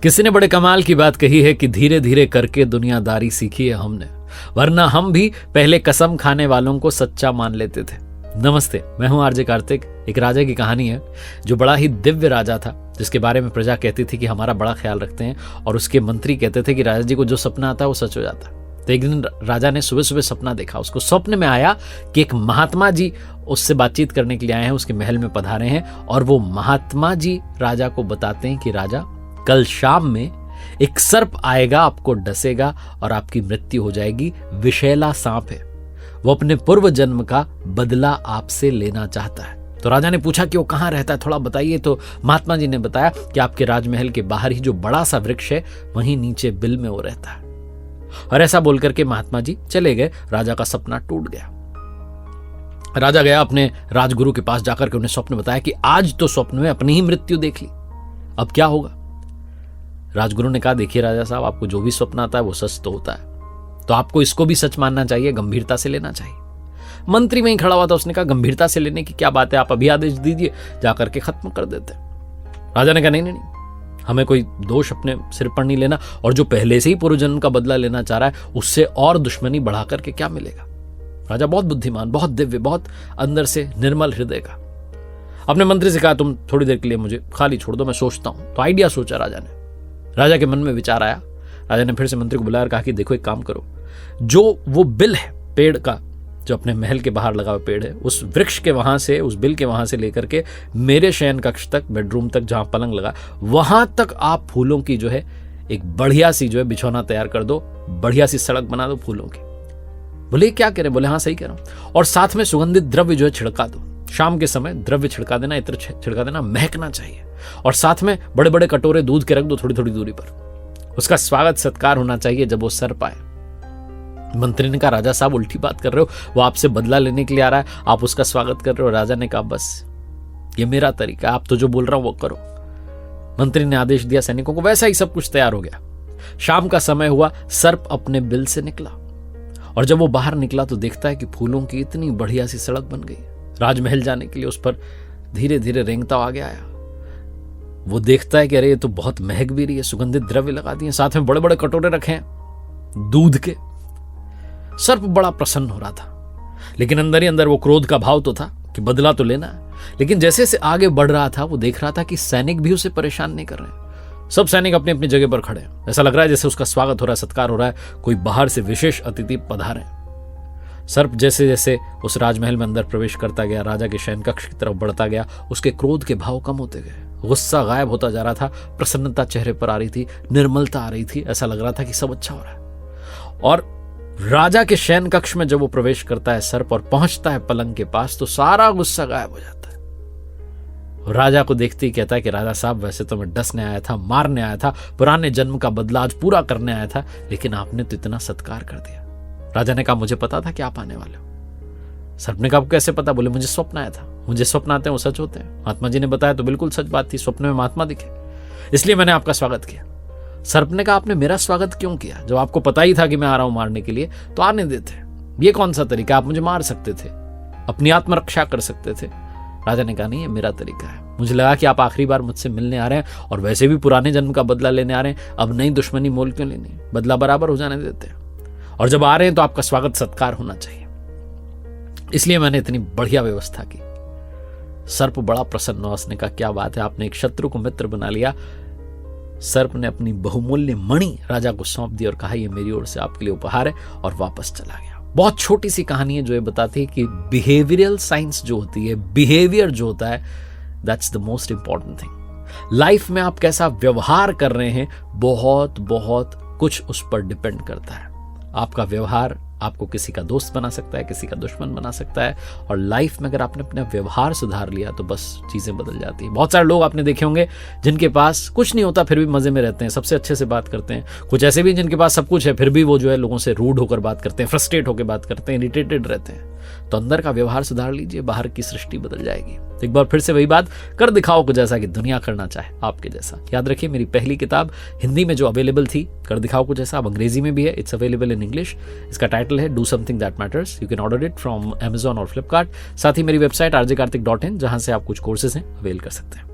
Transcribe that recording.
किसी ने बड़े कमाल की बात कही है कि धीरे धीरे करके दुनियादारी सीखी है हमने, वरना हम भी पहले कसम खाने वालों को सच्चा मान लेते थे। नमस्ते, मैं हूं आरजे कार्तिक। एक राजा की कहानी है जो बड़ा ही दिव्य राजा था, जिसके बारे में प्रजा कहती थी कि हमारा बड़ा ख्याल रखते हैं, और उसके मंत्री कहते थे कि राजा जी को जो सपना आता है वो सच हो जाता है। तो एक दिन राजा ने सुबह सुबह सपना देखा। उसको स्वप्न में आया कि एक महात्मा जी उससे बातचीत करने के लिए आए हैं, उसके महल में पधारे हैं, और वो महात्मा जी राजा को बताते हैं कि राजा, कल शाम में एक सर्प आएगा, आपको डसेगा और आपकी मृत्यु हो जाएगी। विषैला सांप है, वो अपने पूर्व जन्म का बदला आपसे लेना चाहता है। तो राजा ने पूछा कि वो कहाँ रहता है, थोड़ा बताइए। तो महात्मा जी ने बताया कि आपके राजमहल के बाहर ही जो बड़ा सा वृक्ष है, वहीं नीचे बिल में वो रहता है। और ऐसा बोलकर के महात्मा जी चले गए। राजा का सपना टूट गया। राजा गया अपने राजगुरु के पास, जाकर के उन्हें स्वप्न बताया कि आज तो स्वप्न में अपनी ही मृत्यु देख ली, अब क्या होगा। राजगुरु ने कहा, देखिए राजा साहब, आपको जो भी स्वप्न आता है वो सच तो होता है, तो आपको इसको भी सच मानना चाहिए, गंभीरता से लेना चाहिए। मंत्री वहीं खड़ा हुआ था, उसने कहा, गंभीरता से लेने की क्या बात है, आप अभी आदेश दीजिए, जाकर के खत्म कर देते। राजा ने कहा, नहीं नहीं, हमें कोई दोष अपने सिर पर नहीं लेना, और जो पहले से ही पूर्व जन्म का बदला लेना चाह रहा है उससे और दुश्मनी बढ़ा करके क्या मिलेगा। राजा बहुत बुद्धिमान, बहुत दिव्य, बहुत अंदर से निर्मल हृदय का, अपने मंत्री से कहा, तुम थोड़ी देर के लिए मुझे खाली छोड़ दो, मैं सोचता हूं। तो आइडिया सोचा राजा ने। राजा के मन में विचार आया। राजा ने फिर से मंत्री को बुलाया और कहा कि देखो, एक काम करो, जो वो बिल है पेड़ का, जो अपने महल के बाहर लगा हुआ पेड़ है, उस वृक्ष के वहां से, उस बिल के वहां से लेकर के मेरे शयन कक्ष तक, बेडरूम तक, जहां पलंग लगा, वहां तक आप फूलों की जो है एक बढ़िया सी जो है बिछौना तैयार कर दो, बढ़िया सी सड़क बना दो फूलों की। बोले क्या करें? बोले हाँ सही कह रहा हूं। और साथ में सुगंधित द्रव्य जो है छिड़का दो, शाम के समय द्रव्य छिड़का देना, इत्र छिड़का देना, महकना चाहिए। और साथ में बड़े बड़े कटोरे दूध के रख दो थोड़ी थोड़ी दूरी पर। उसका स्वागत सत्कार होना चाहिए जब वो सर्प आए। मंत्री ने कहा, राजा साहब उल्टी बात कर रहे हो, वो आपसे बदला लेने के लिए आ रहा है, आप उसका स्वागत कर रहे हो। राजा ने कहा, बस ये मेरा तरीका, आप तो जो बोल रहा हूं वो करो। मंत्री ने आदेश दिया सैनिकों को, वैसा ही सब कुछ तैयार हो गया। शाम का समय हुआ, सर्प अपने बिल से निकला, और जब वो बाहर निकला तो देखता है कि फूलों की इतनी बढ़िया सी सड़क बन गई। राजमहल जाने के लिए उस पर धीरे धीरे रेंगता आगे आया। वो देखता है कि अरे ये तो बहुत महक भी रही है, सुगंधित द्रव्य लगा दिए, साथ में बड़े बड़े कटोरे रखे हैं दूध के। सर्प बड़ा प्रसन्न हो रहा था, लेकिन अंदर ही अंदर वो क्रोध का भाव तो था कि बदला तो लेना है। लेकिन जैसे जैसे आगे बढ़ रहा था, वो देख रहा था कि सैनिक भी उसे परेशान नहीं कर रहे। सब सैनिक अपनी अपनी जगह पर खड़े हैं। ऐसा लग रहा है जैसे उसका स्वागत हो रहा है, सत्कार हो रहा है, कोई बाहर से विशेष अतिथि पधारे। सर्प जैसे जैसे उस राजमहल में अंदर प्रवेश करता गया, राजा के शयन कक्ष की तरफ बढ़ता गया, उसके क्रोध के भाव कम होते गए, गुस्सा गायब होता जा रहा था, प्रसन्नता चेहरे पर आ रही थी, निर्मलता आ रही थी। ऐसा लग रहा था कि सब अच्छा हो रहा है। और राजा के शयन कक्ष में जब वो प्रवेश करता है सर्प और पहुंचता है पलंग के पास, तो सारा गुस्सा गायब हो जाता है। राजा को देखते ही कहता है कि राजा साहब, वैसे तो मैं डसने आया था, मारने आया था, पुराने जन्म का बदला आज पूरा करने आया था, लेकिन आपने तो इतना सत्कार कर दिया। राजा ने कहा, मुझे पता था कि आप आने वाले हो। सर्प ने कहा, कैसे पता? बोले, मुझे स्वप्न आया था, मुझे स्वप्न आते हैं वो सच होते हैं। महात्मा जी ने बताया तो बिल्कुल सच बात थी, स्वप्न में महात्मा दिखे, इसलिए मैंने आपका स्वागत किया। सर्प ने कहा, आपने मेरा स्वागत क्यों किया? जब आपको पता ही था कि मैं आ रहा हूं मारने के लिए, तो आने देते। ये कौन सा तरीका? आप मुझे मार सकते थे, अपनी आत्मरक्षा कर सकते थे। राजा ने कहा, नहीं, ये मेरा तरीका है। मुझे लगा कि आप आखिरी बार मुझसे मिलने आ रहे हैं, और वैसे भी पुराने जन्म का बदला लेने आ रहे हैं, अब नई दुश्मनी मोल क्यों लेनी? बदला बराबर हो जाने देते हैं, और जब आ रहे हैं तो आपका स्वागत सत्कार होना चाहिए, इसलिए मैंने इतनी बढ़िया व्यवस्था की। सर्प बड़ा प्रसन्न हुआ, उसने कहा, क्या बात है, आपने एक शत्रु को मित्र बना लिया। सर्प ने अपनी बहुमूल्य मणि राजा को सौंप दी और कहा, ये मेरी ओर से आपके लिए उपहार है, और वापस चला गया। बहुत छोटी सी कहानी है जो ये बताती है कि बिहेवियरल साइंस जो होती है, बिहेवियर जो होता है, that's the most important thing. Life में आप कैसा व्यवहार कर रहे हैं, बहुत बहुत कुछ उस पर डिपेंड करता है। आपका व्यवहार आपको किसी का दोस्त बना सकता है, किसी का दुश्मन बना सकता है, और लाइफ में अगर आपने अपना व्यवहार सुधार लिया तो बस चीजें बदल जाती हैं। बहुत सारे लोग आपने देखे होंगे जिनके पास कुछ नहीं होता फिर भी मजे में रहते हैं, सबसे अच्छे से बात करते हैं। कुछ ऐसे भी जिनके पास सब कुछ है फिर भी वो जो है लोगों से रूड होकर बात करते हैं, फ्रस्ट्रेट होकर बात करते हैं, इरिटेटेड रहते हैं। तो अंदर का व्यवहार सुधार लीजिए, बाहर की सृष्टि बदल जाएगी। एक बार फिर से वही बात, कर दिखाओ कुछ जैसा कि दुनिया करना चाहे आपके जैसा। याद रखिए, मेरी पहली किताब हिंदी में जो अवेलेबल थी, कर दिखाओ कुछ जैसा, अब अंग्रेजी में भी है। It's available in English. इसका टाइटल है do something that matters. You can order it from Amazon और फ्लिपकार्ट। साथ ही मेरी वेबसाइट rjkartik.in, जहां से आप कुछ कोर्सेज हैं अवेल कर सकते हैं।